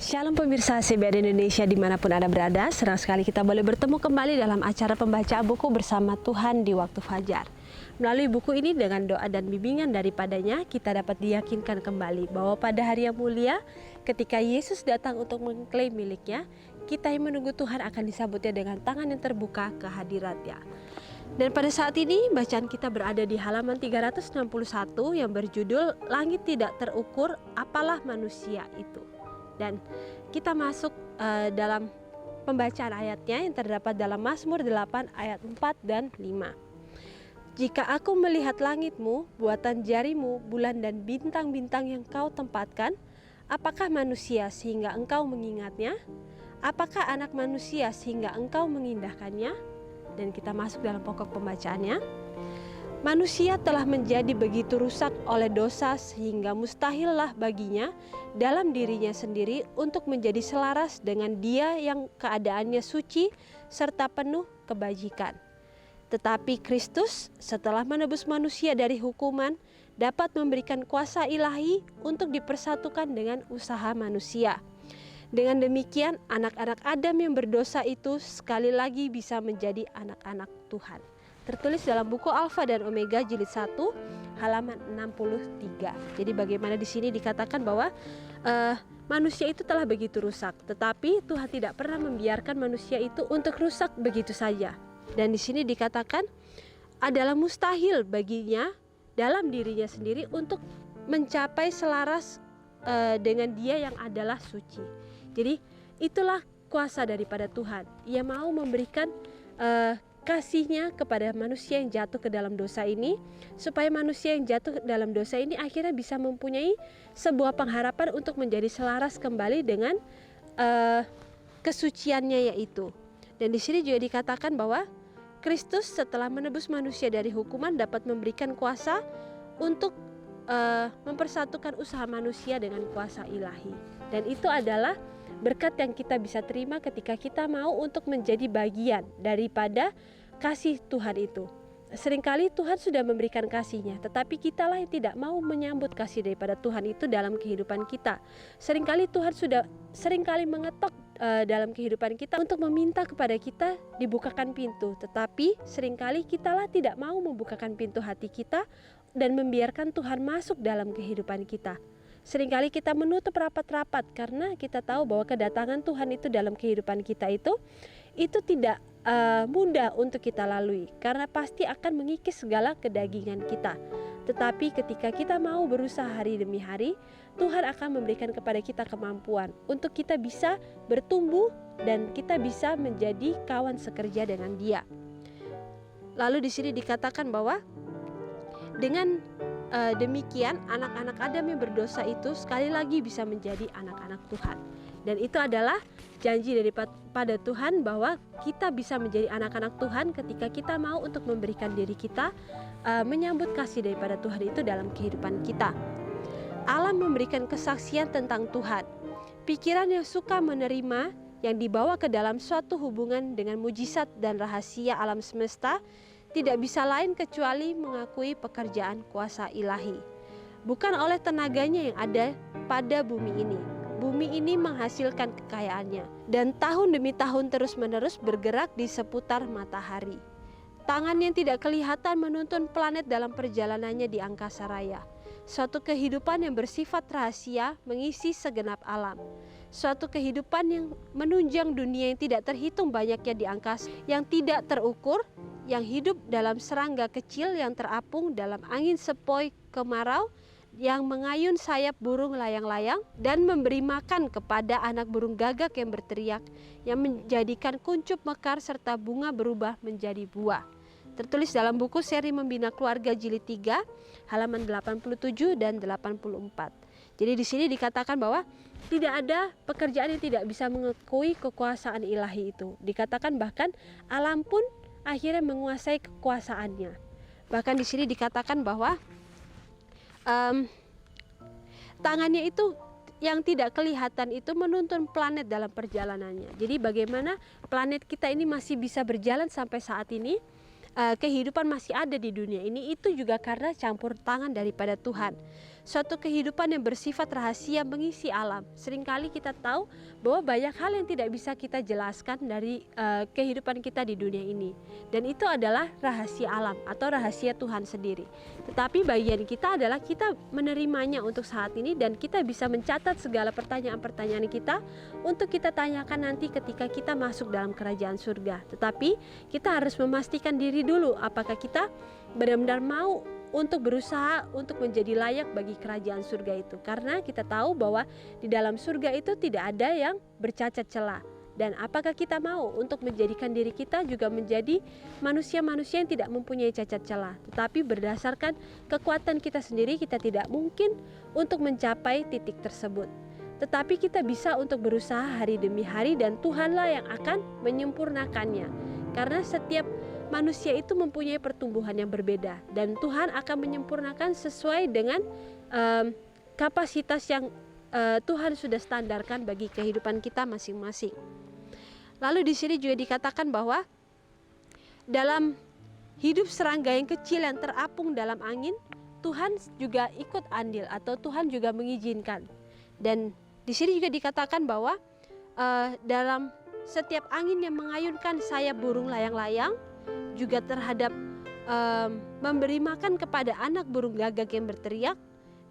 Shalom pemirsa CBN Indonesia dimanapun Anda berada, senang sekali kita boleh bertemu kembali dalam acara pembacaan buku bersama Tuhan di waktu fajar. Melalui buku ini dengan doa dan bimbingan daripadanya, kita dapat diyakinkan kembali bahwa pada hari yang mulia, ketika Yesus datang untuk mengklaim miliknya, kita yang menunggu Tuhan akan disambutnya dengan tangan yang terbuka ke hadiratnya. Dan pada saat ini bacaan kita berada di halaman 361 yang berjudul Langit Tidak Terukur, Apalah Manusia Itu. Dan kita masuk dalam pembacaan ayatnya yang terdapat dalam Mazmur 8 ayat 4 dan 5. Jika aku melihat langitmu, buatan jarimu, bulan dan bintang-bintang yang kau tempatkan, apakah manusia sehingga engkau mengingatnya? Apakah anak manusia sehingga engkau mengindahkannya? Dan kita masuk dalam pokok pembacaannya. Manusia telah menjadi begitu rusak oleh dosa sehingga mustahillah baginya dalam dirinya sendiri untuk menjadi selaras dengan Dia yang keadaannya suci serta penuh kebajikan. Tetapi Kristus setelah menebus manusia dari hukuman dapat memberikan kuasa ilahi untuk dipersatukan dengan usaha manusia. Dengan demikian anak-anak Adam yang berdosa itu sekali lagi bisa menjadi anak-anak Tuhan. Tertulis dalam buku Alfa dan Omega jilid 1 halaman 63. Jadi bagaimana di sini dikatakan bahwa manusia itu telah begitu rusak, tetapi Tuhan tidak pernah membiarkan manusia itu untuk rusak begitu saja. Dan di sini dikatakan adalah mustahil baginya dalam dirinya sendiri untuk mencapai selaras dengan Dia yang adalah suci. Jadi itulah kuasa daripada Tuhan. Ia mau memberikan kasih-Nya kepada manusia yang jatuh ke dalam dosa ini, supaya manusia yang jatuh ke dalam dosa ini akhirnya bisa mempunyai sebuah pengharapan untuk menjadi selaras kembali dengan kesuciannya yaitu. Dan di sini juga dikatakan bahwa Kristus setelah menebus manusia dari hukuman dapat memberikan kuasa untuk mempersatukan usaha manusia dengan kuasa ilahi. Dan itu adalah berkat yang kita bisa terima ketika kita mau untuk menjadi bagian daripada kasih Tuhan itu. Seringkali Tuhan sudah memberikan kasih-Nya, tetapi kitalah yang tidak mau menyambut kasih daripada Tuhan itu dalam kehidupan kita. Seringkali Tuhan sudah mengetok dalam kehidupan kita untuk meminta kepada kita dibukakan pintu, tetapi seringkali kitalah tidak mau membukakan pintu hati kita dan membiarkan Tuhan masuk dalam kehidupan kita. Seringkali kita menutup rapat-rapat karena kita tahu bahwa kedatangan Tuhan itu dalam kehidupan kita itu tidak mudah untuk kita lalui, karena pasti akan mengikis segala kedagingan kita. Tetapi ketika kita mau berusaha hari demi hari, Tuhan akan memberikan kepada kita kemampuan untuk kita bisa bertumbuh dan kita bisa menjadi kawan sekerja dengan Dia. Lalu di sini dikatakan bahwa dengan demikian anak-anak Adam yang berdosa itu sekali lagi bisa menjadi anak-anak Tuhan. Dan itu adalah janji daripada Tuhan bahwa kita bisa menjadi anak-anak Tuhan ketika kita mau untuk memberikan diri kita menyambut kasih daripada Tuhan itu dalam kehidupan kita. Alam memberikan kesaksian tentang Tuhan. Pikiran yang suka menerima yang dibawa ke dalam suatu hubungan dengan mujizat dan rahasia alam semesta tidak bisa lain kecuali mengakui pekerjaan kuasa ilahi. Bukan oleh tenaganya yang ada pada bumi ini. Bumi ini menghasilkan kekayaannya dan tahun demi tahun terus-menerus bergerak di seputar matahari. Tangan yang tidak kelihatan menuntun planet dalam perjalanannya di angkasa raya. Suatu kehidupan yang bersifat rahasia mengisi segenap alam. Suatu kehidupan yang menunjang dunia yang tidak terhitung banyaknya di angkasa, yang tidak terukur, yang hidup dalam serangga kecil yang terapung dalam angin sepoi kemarau, yang mengayun sayap burung layang-layang dan memberi makan kepada anak burung gagak yang berteriak, yang menjadikan kuncup mekar serta bunga berubah menjadi buah. Tertulis dalam buku Seri Membina Keluarga jilid 3 halaman 87 dan 84. Jadi di sini dikatakan bahwa tidak ada pekerjaan yang tidak bisa mengakui kekuasaan ilahi itu. Dikatakan bahkan alam pun akhirnya menguasai kekuasaannya. Bahkan di sini dikatakan bahwa tangannya itu yang tidak kelihatan itu menuntun planet dalam perjalanannya. Jadi bagaimana planet kita ini masih bisa berjalan sampai saat ini, kehidupan masih ada di dunia ini, itu juga karena campur tangan daripada Tuhan. suatu kehidupan yang bersifat rahasia mengisi alam. Seringkali kita tahu bahwa banyak hal yang tidak bisa kita jelaskan dari kehidupan kita di dunia ini, dan itu adalah rahasia alam atau rahasia Tuhan sendiri. Tetapi bagian kita adalah kita menerimanya untuk saat ini, dan kita bisa mencatat segala pertanyaan-pertanyaan kita untuk kita tanyakan nanti ketika kita masuk dalam kerajaan surga. Tetapi kita harus memastikan diri dulu apakah kita benar-benar mau untuk berusaha untuk menjadi layak bagi kerajaan surga itu. Karena kita tahu bahwa di dalam surga itu tidak ada yang bercacat celah. Dan apakah kita mau untuk menjadikan diri kita juga menjadi manusia-manusia yang tidak mempunyai cacat celah. Tetapi berdasarkan kekuatan kita sendiri, kita tidak mungkin untuk mencapai titik tersebut. Tetapi kita bisa untuk berusaha hari demi hari, dan Tuhanlah yang akan menyempurnakannya. Karena setiap manusia itu mempunyai pertumbuhan yang berbeda, dan Tuhan akan menyempurnakan sesuai dengan kapasitas yang Tuhan sudah standarkan bagi kehidupan kita masing-masing. Lalu di sini juga dikatakan bahwa dalam hidup serangga yang kecil yang terapung dalam angin, Tuhan juga ikut andil atau Tuhan juga mengizinkan. Dan di sini juga dikatakan bahwa dalam setiap angin yang mengayunkan sayap burung layang-layang, juga terhadap memberi makan kepada anak burung gagak yang berteriak,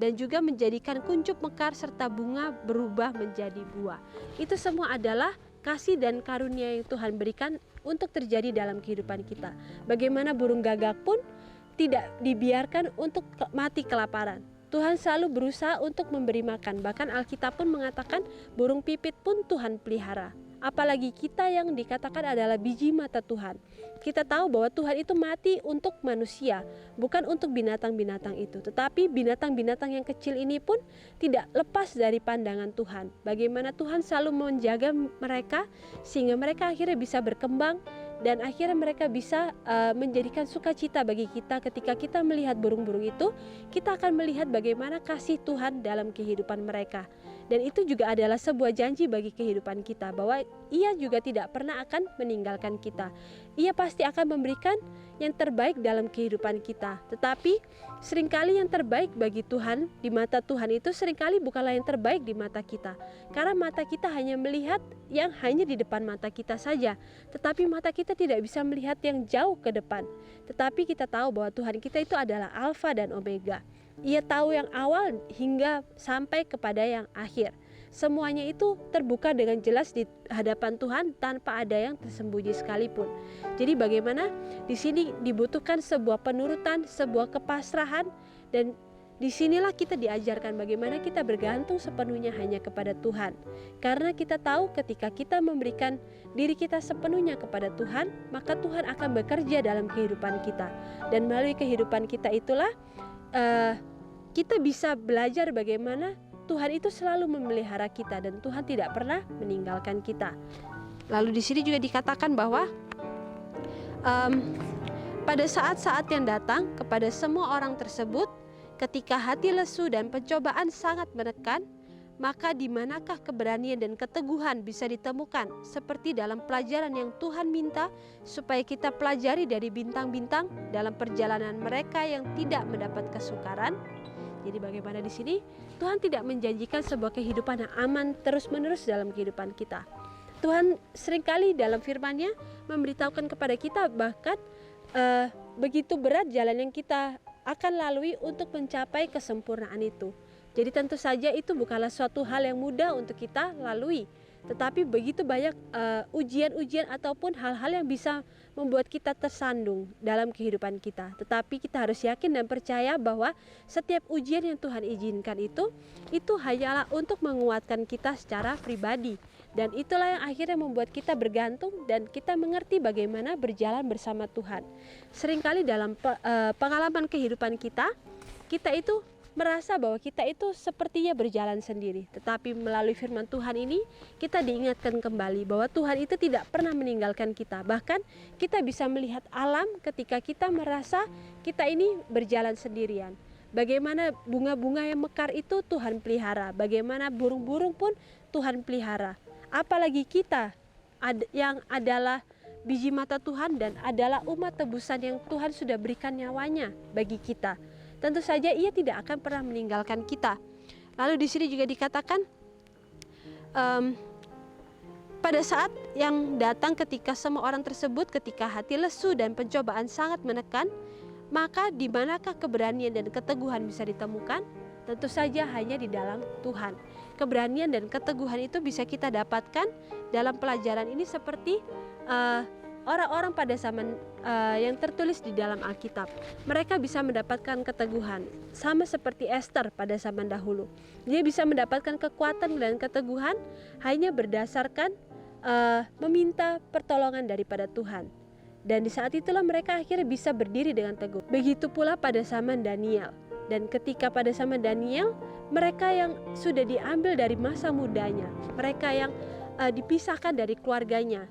dan juga menjadikan kuncup mekar serta bunga berubah menjadi buah. Itu semua adalah kasih dan karunia yang Tuhan berikan untuk terjadi dalam kehidupan kita. Bagaimana burung gagak pun tidak dibiarkan untuk mati kelaparan. Tuhan selalu berusaha untuk memberi makan. Bahkan Alkitab pun mengatakan burung pipit pun Tuhan pelihara. Apalagi kita yang dikatakan adalah biji mata Tuhan. Kita tahu bahwa Tuhan itu mati untuk manusia, bukan untuk binatang-binatang itu. Tetapi binatang-binatang yang kecil ini pun tidak lepas dari pandangan Tuhan. Bagaimana Tuhan selalu menjaga mereka sehingga mereka akhirnya bisa berkembang, dan akhirnya mereka bisa menjadikan sukacita bagi kita. Ketika kita melihat burung-burung itu, kita akan melihat bagaimana kasih Tuhan dalam kehidupan mereka. Dan itu juga adalah sebuah janji bagi kehidupan kita, bahwa Ia juga tidak pernah akan meninggalkan kita. Ia pasti akan memberikan yang terbaik dalam kehidupan kita. Tetapi seringkali yang terbaik bagi Tuhan, di mata Tuhan itu seringkali bukanlah yang terbaik di mata kita. Karena mata kita hanya melihat yang hanya di depan mata kita saja. Tetapi mata kita tidak bisa melihat yang jauh ke depan. Tetapi kita tahu bahwa Tuhan kita itu adalah Alfa dan Omega. Ia tahu yang awal hingga sampai kepada yang akhir. Semuanya itu terbuka dengan jelas di hadapan Tuhan tanpa ada yang tersembunyi sekalipun. Jadi bagaimana di sini dibutuhkan sebuah penurutan, sebuah kepasrahan, dan disinilah kita diajarkan bagaimana kita bergantung sepenuhnya hanya kepada Tuhan. Karena kita tahu ketika kita memberikan diri kita sepenuhnya kepada Tuhan, maka Tuhan akan bekerja dalam kehidupan kita. Dan melalui kehidupan kita itulah kita bisa belajar bagaimana Tuhan itu selalu memelihara kita, dan Tuhan tidak pernah meninggalkan kita. Lalu di sini juga dikatakan bahwa pada saat-saat yang datang kepada semua orang tersebut, ketika hati lesu dan pencobaan sangat menekan, maka di manakah keberanian dan keteguhan bisa ditemukan, seperti dalam pelajaran yang Tuhan minta supaya kita pelajari dari bintang-bintang dalam perjalanan mereka yang tidak mendapat kesukaran. Jadi bagaimana di sini Tuhan tidak menjanjikan sebuah kehidupan yang aman terus-menerus dalam kehidupan kita. Tuhan seringkali dalam firman-Nya memberitahukan kepada kita bahkan begitu berat jalan yang kita akan lalui untuk mencapai kesempurnaan itu. Jadi tentu saja itu bukanlah suatu hal yang mudah untuk kita lalui. Tetapi begitu banyak ujian-ujian ataupun hal-hal yang bisa membuat kita tersandung dalam kehidupan kita. Tetapi kita harus yakin dan percaya bahwa setiap ujian yang Tuhan izinkan itu hanyalah untuk menguatkan kita secara pribadi. Dan itulah yang akhirnya membuat kita bergantung dan kita mengerti bagaimana berjalan bersama Tuhan. Seringkali dalam pengalaman kehidupan kita itu merasa bahwa kita itu sepertinya berjalan sendiri. Tetapi melalui firman Tuhan ini kita diingatkan kembali bahwa Tuhan itu tidak pernah meninggalkan kita. Bahkan kita bisa melihat alam ketika kita merasa kita ini berjalan sendirian. Bagaimana bunga-bunga yang mekar itu Tuhan pelihara. Bagaimana burung-burung pun Tuhan pelihara. Apalagi kita yang adalah biji mata Tuhan dan adalah umat tebusan yang Tuhan sudah berikan nyawanya bagi kita. tentu saja Ia tidak akan pernah meninggalkan kita. Lalu di sini juga dikatakan pada saat yang datang ketika semua orang tersebut, ketika hati lesu dan pencobaan sangat menekan, maka di manakah keberanian dan keteguhan bisa ditemukan? Tentu saja hanya di dalam Tuhan. Keberanian dan keteguhan itu bisa kita dapatkan dalam pelajaran ini seperti orang-orang pada zaman yang tertulis di dalam Alkitab. Mereka bisa mendapatkan keteguhan sama seperti Esther pada zaman dahulu. Dia bisa mendapatkan kekuatan dan keteguhan hanya berdasarkan meminta pertolongan daripada Tuhan. Dan di saat itulah mereka akhirnya bisa berdiri dengan teguh. Begitu pula pada zaman Daniel. Dan ketika pada zaman Daniel, mereka yang sudah diambil dari masa mudanya, mereka yang dipisahkan dari keluarganya,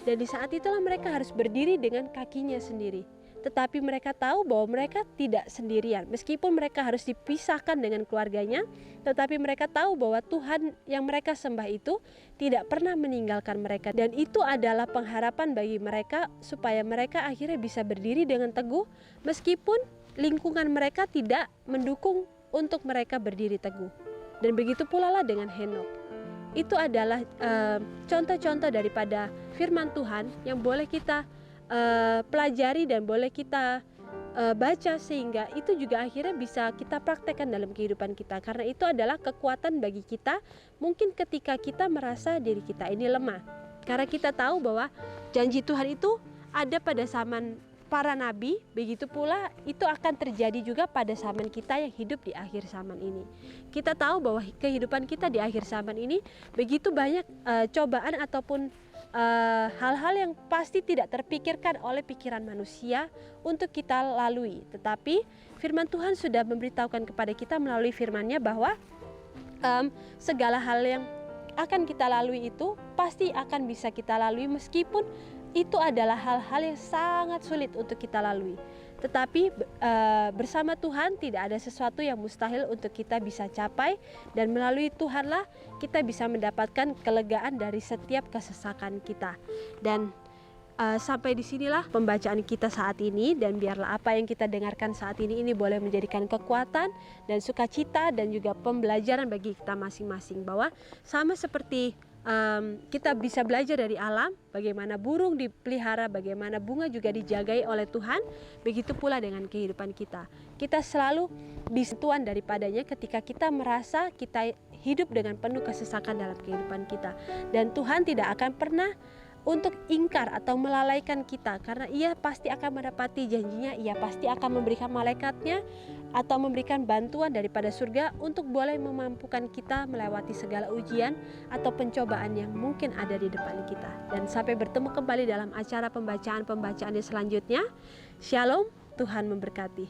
dan di saat itulah mereka harus berdiri dengan kakinya sendiri. Tetapi mereka tahu bahwa mereka tidak sendirian. Meskipun mereka harus dipisahkan dengan keluarganya, tetapi mereka tahu bahwa Tuhan yang mereka sembah itu tidak pernah meninggalkan mereka. Dan itu adalah pengharapan bagi mereka supaya mereka akhirnya bisa berdiri dengan teguh meskipun lingkungan mereka tidak mendukung untuk mereka berdiri teguh. Dan begitu pula lah dengan Henokh. Itu adalah contoh-contoh daripada firman Tuhan yang boleh kita pelajari dan boleh kita baca, sehingga itu juga akhirnya bisa kita praktekkan dalam kehidupan kita. Karena itu adalah kekuatan bagi kita mungkin ketika kita merasa diri kita ini lemah. Karena kita tahu bahwa janji Tuhan itu ada pada zaman para nabi, begitu pula itu akan terjadi juga pada zaman kita yang hidup di akhir zaman ini. Kita tahu bahwa kehidupan kita di akhir zaman ini begitu banyak cobaan ataupun hal-hal yang pasti tidak terpikirkan oleh pikiran manusia untuk kita lalui. Tetapi firman Tuhan sudah memberitahukan kepada kita melalui firman-Nya bahwa segala hal yang akan kita lalui itu pasti akan bisa kita lalui, meskipun itu adalah hal-hal yang sangat sulit untuk kita lalui. Tetapi bersama Tuhan tidak ada sesuatu yang mustahil untuk kita bisa capai, dan melalui Tuhanlah kita bisa mendapatkan kelegaan dari setiap kesesakan kita. Dan sampai disinilah pembacaan kita saat ini, dan biarlah apa yang kita dengarkan saat ini boleh menjadikan kekuatan dan sukacita dan juga pembelajaran bagi kita masing-masing, bahwa sama seperti kita bisa belajar dari alam, bagaimana burung dipelihara, bagaimana bunga juga dijagai oleh Tuhan, begitu pula dengan kehidupan kita. Kita selalu disentuhan daripadanya ketika kita merasa kita hidup dengan penuh kesesakan dalam kehidupan kita. Dan Tuhan tidak akan pernah untuk ingkar atau melalaikan kita, karena Ia pasti akan mendapati janjinya. Ia pasti akan memberikan malaikatnya atau memberikan bantuan daripada surga untuk boleh memampukan kita melewati segala ujian atau pencobaan yang mungkin ada di depan kita. Dan sampai bertemu kembali dalam acara pembacaan-pembacaan selanjutnya. Shalom, Tuhan memberkati.